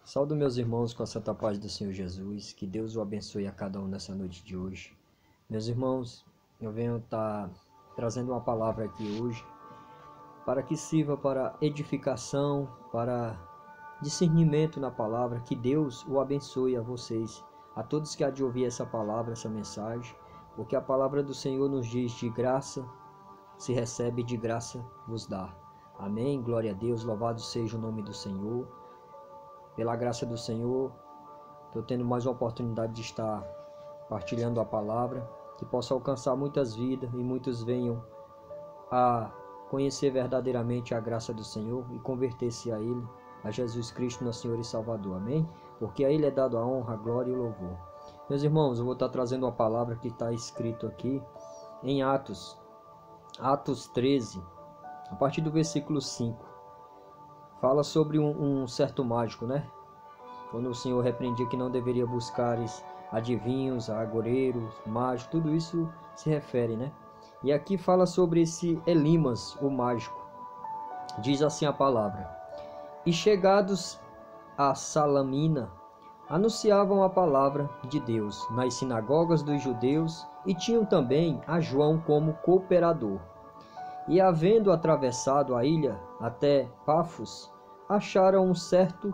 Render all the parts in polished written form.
Saúdo meus irmãos com a santa paz do Senhor Jesus, que Deus o abençoe a cada um nessa noite de hoje. Meus irmãos, eu venho estar trazendo uma palavra aqui hoje para que sirva para edificação, para discernimento na palavra, que Deus o abençoe a vocês, a todos que há de ouvir essa palavra, essa mensagem, porque a palavra do Senhor nos diz: de graça se recebe, de graça vos dá. Amém? Glória a Deus, louvado seja o nome do Senhor. Pela graça do Senhor, estou tendo mais uma oportunidade de estar partilhando a palavra, que possa alcançar muitas vidas e muitos venham a conhecer verdadeiramente a graça do Senhor e converter-se a Ele, a Jesus Cristo, nosso Senhor e Salvador. Amém? Porque a Ele é dado a honra, a glória e o louvor. Meus irmãos, eu vou estar trazendo uma palavra que está escrito aqui em Atos 13, a partir do versículo 5. Fala sobre um certo mágico, né? Quando o Senhor repreendia que não deveria buscar adivinhos, agoreiros, mágicos, tudo isso se refere, né? E aqui fala sobre esse Elimas, o mágico. Diz assim a palavra: e chegados a Salamina, anunciavam a palavra de Deus nas sinagogas dos judeus e tinham também a João como cooperador. E havendo atravessado a ilha até Pafos, acharam um certo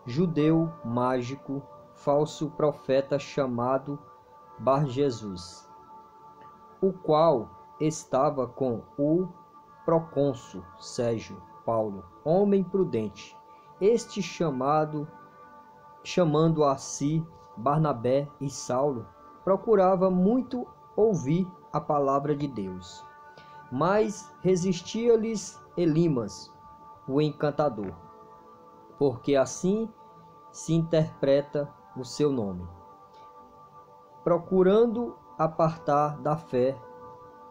judeu mágico, falso profeta chamado Bar-Jesus, o qual estava com o procônsul Sérgio Paulo, homem prudente. Este chamando a si Barnabé e Saulo, procurava muito ouvir a palavra de Deus. Mas resistia-lhes Elimas, o encantador, porque assim se interpreta o seu nome, procurando apartar da fé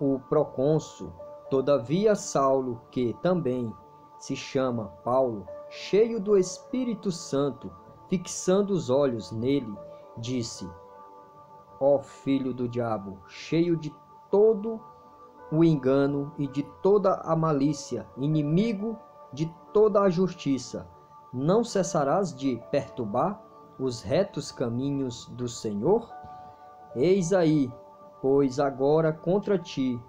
o procônsul. Todavia Saulo, que também se chama Paulo, cheio do Espírito Santo, fixando os olhos nele, disse: ó filho do diabo, cheio de todo o engano e de toda a malícia, inimigo de toda a justiça, não cessarás de perturbar os retos caminhos do Senhor? Eis aí, pois agora contra ti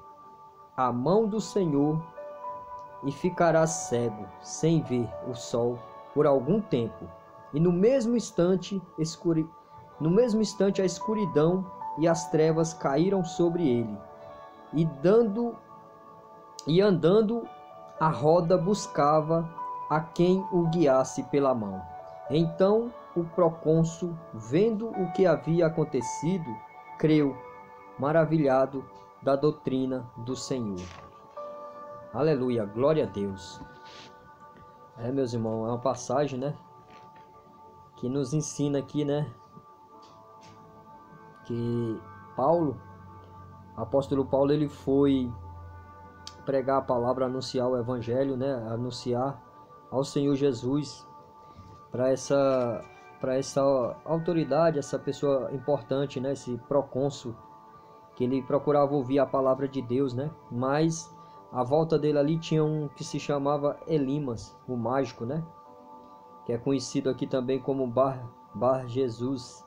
a mão do Senhor, e ficarás cego, sem ver o sol por algum tempo. E no mesmo instante a escuridão e as trevas caíram sobre ele, e andando a roda buscava a quem o guiasse pela mão. Então o procônsul, vendo o que havia acontecido, creu, maravilhado da doutrina do Senhor. Aleluia, glória a Deus. Meus irmãos, é uma passagem, né, que nos ensina aqui, né, que apóstolo Paulo, ele foi pregar a palavra, anunciar o evangelho, né, anunciar ao Senhor Jesus para essa autoridade, essa pessoa importante, né, esse procônsul, que ele procurava ouvir a palavra de Deus, né, mas à volta dele ali tinha um que se chamava Elimas, o mágico, né, que é conhecido aqui também como Bar-Jesus.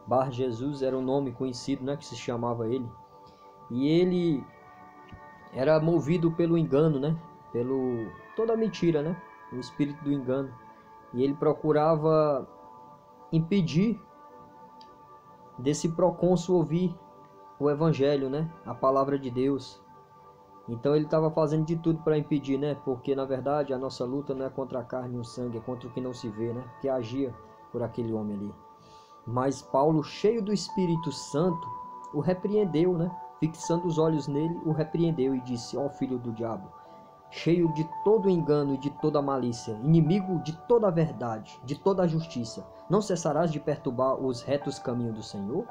Bar-Jesus era o nome conhecido, né, que se chamava ele. E ele era movido pelo engano, né, pelo toda a mentira, né, o espírito do engano. E ele procurava impedir desse procônsul ouvir o evangelho, né, a palavra de Deus. Então ele estava fazendo de tudo para impedir, né, porque na verdade a nossa luta não é contra a carne e o sangue, é contra o que não se vê, né, que agia por aquele homem ali. Mas Paulo, cheio do Espírito Santo, o repreendeu, né, fixando os olhos nele, o repreendeu e disse: ó filho do diabo, cheio de todo engano e de toda malícia, inimigo de toda a verdade, de toda a justiça, não cessarás de perturbar os retos caminhos do Senhor?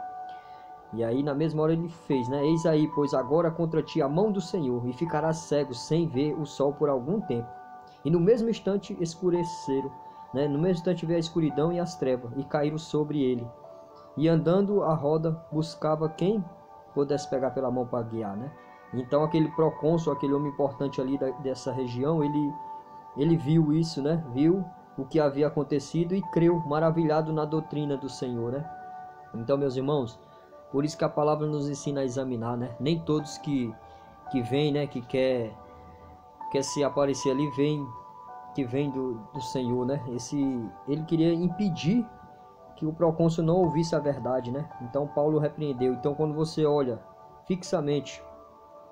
E aí na mesma hora ele fez, né? Eis aí, pois agora contra ti a mão do Senhor, e ficarás cego sem ver o sol por algum tempo. E no mesmo instante escureceram, né? No mesmo instante veio a escuridão e as trevas, e caíram sobre ele. E andando a roda buscava quem pudesse pegar pela mão para guiar, né? Então aquele procônsul, aquele homem importante ali dessa região, ele viu isso, né? Viu o que havia acontecido e creu, maravilhado na doutrina do Senhor, né? Então, meus irmãos, por isso que a palavra nos ensina a examinar, né? Nem todos que vêm, né, que quer se aparecer ali, que vem do Senhor, né? Ele queria impedir que o procônsul não ouvisse a verdade, né? Então Paulo repreendeu. Então, quando você olha fixamente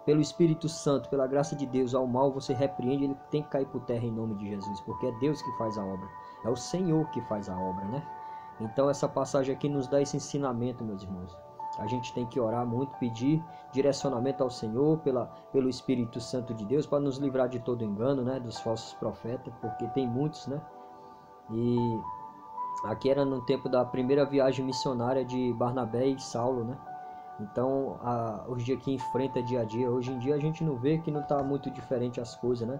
pelo Espírito Santo, pela graça de Deus ao mal, você repreende, ele tem que cair por terra em nome de Jesus, porque é Deus que faz a obra, é o Senhor que faz a obra, né? Então essa passagem aqui nos dá esse ensinamento, meus irmãos. A gente tem que orar muito, pedir direcionamento ao Senhor pelo Espírito Santo de Deus, para nos livrar de todo engano, né? Dos falsos profetas, porque tem muitos, né? E aqui era no tempo da primeira viagem missionária de Barnabé e Saulo, né? Então, os dias que enfrenta dia a dia, hoje em dia a gente não vê que não está muito diferente as coisas, né?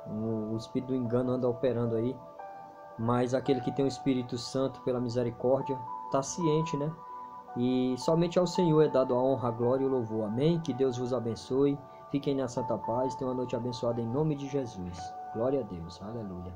O espírito do engano anda operando aí, mas aquele que tem o Espírito Santo pela misericórdia está ciente, né? E somente ao Senhor é dado a honra, a glória e o louvor. Amém? Que Deus vos abençoe. Fiquem na santa paz. Tenham uma noite abençoada em nome de Jesus. Glória a Deus. Aleluia.